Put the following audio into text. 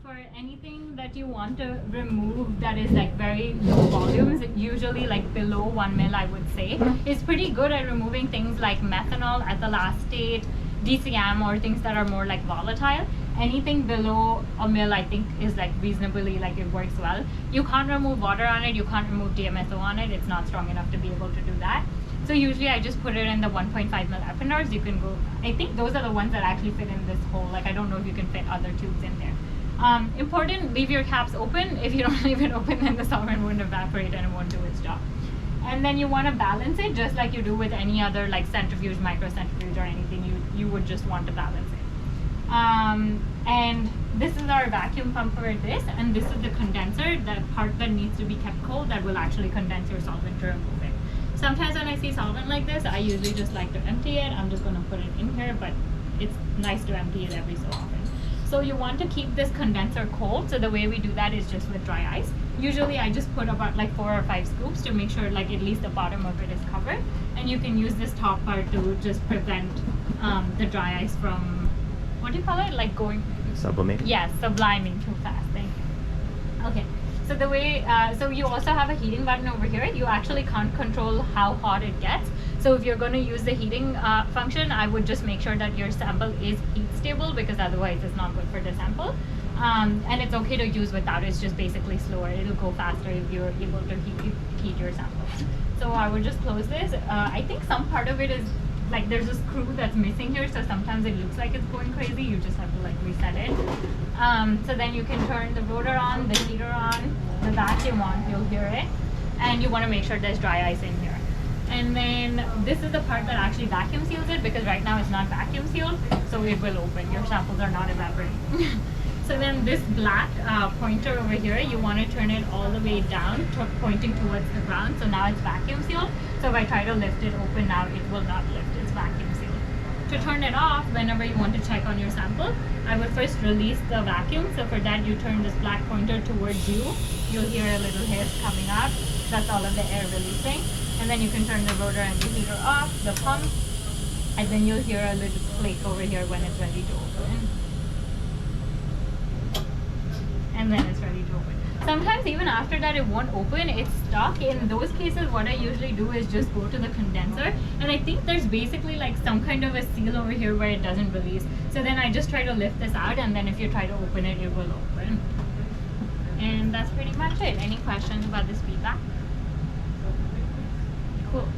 for anything that you want to remove that is like very low volumes, usually like below 1 mil, I would say, is pretty good at removing things like methanol, ethyl acetate, DCM, or things that are more like volatile. Anything below a mil, I think, is like reasonably, like it works well. You can't remove water on it, you can't remove DMSO on it, it's not strong enough to be able to do that. So usually I just put it in the 1.5 mil Epinars. You can go, I think those are the ones that actually fit in this hole. Like I don't know if you can fit other tubes in there. Important, leave your caps open. If you don't leave it open, then the solvent won't evaporate and it won't do its job. And then you want to balance it just like you do with any other like centrifuge, microcentrifuge, or anything. You would just want to balance it. And this is our vacuum pump for this, and this is the condenser, the part that needs to be kept cold that will actually condense your solvent to remove it. Sometimes when I see solvent like this, I usually just like to empty it. I'm just going to put it in here, but it's nice to empty it every so often. So you want to keep this condenser cold. So the way we do that is just with dry ice. Usually I just put about like 4 or 5 scoops to make sure like at least the bottom of it is covered. And you can use this top part to just prevent the dry ice from, what do you call it? Like going... Sublimating? Yes, subliming too fast. Thank you. Okay. So the way, so you also have a heating button over here. You actually can't control how hot it gets. So if you're going to use the heating function, I would just make sure that your sample is heat stable, because otherwise it's not good for the sample. And it's okay to use without. It's just basically slower. It'll go faster if you're able to heat your samples. So I would just close this. I think some part of it is like there's a screw that's missing here, so sometimes it looks like it's going crazy. You just have to like reset it. So then you can turn the rotor on, the heater on, the vacuum on, you'll hear it. And you want to make sure there's dry ice in here. And then this is the part that actually vacuum seals it, because right now it's not vacuum sealed, so it will open. Your samples are not evaporating. So then this black pointer over here, you want to turn it all the way down, pointing towards the ground. So now it's vacuum sealed. So if I try to lift it open now, it will not lift. It's vacuum sealed. To turn it off, whenever you want to check on your sample, I would first release the vacuum. So for that, you turn this black pointer towards you. You'll hear a little hiss coming up. That's all of the air releasing. And then you can turn the rotor and the heater off, the pump, and then you'll hear a little click over here when it's ready to open. And then it's ready to open. Sometimes even after that it won't open, it's stuck. In those cases, what I usually do is just go to the condenser, and I think there's basically like some kind of a seal over here where it doesn't release. So then I just try to lift this out, and then if you try to open it, it will open. And that's pretty much it. Any questions about this Speedvac? Cool.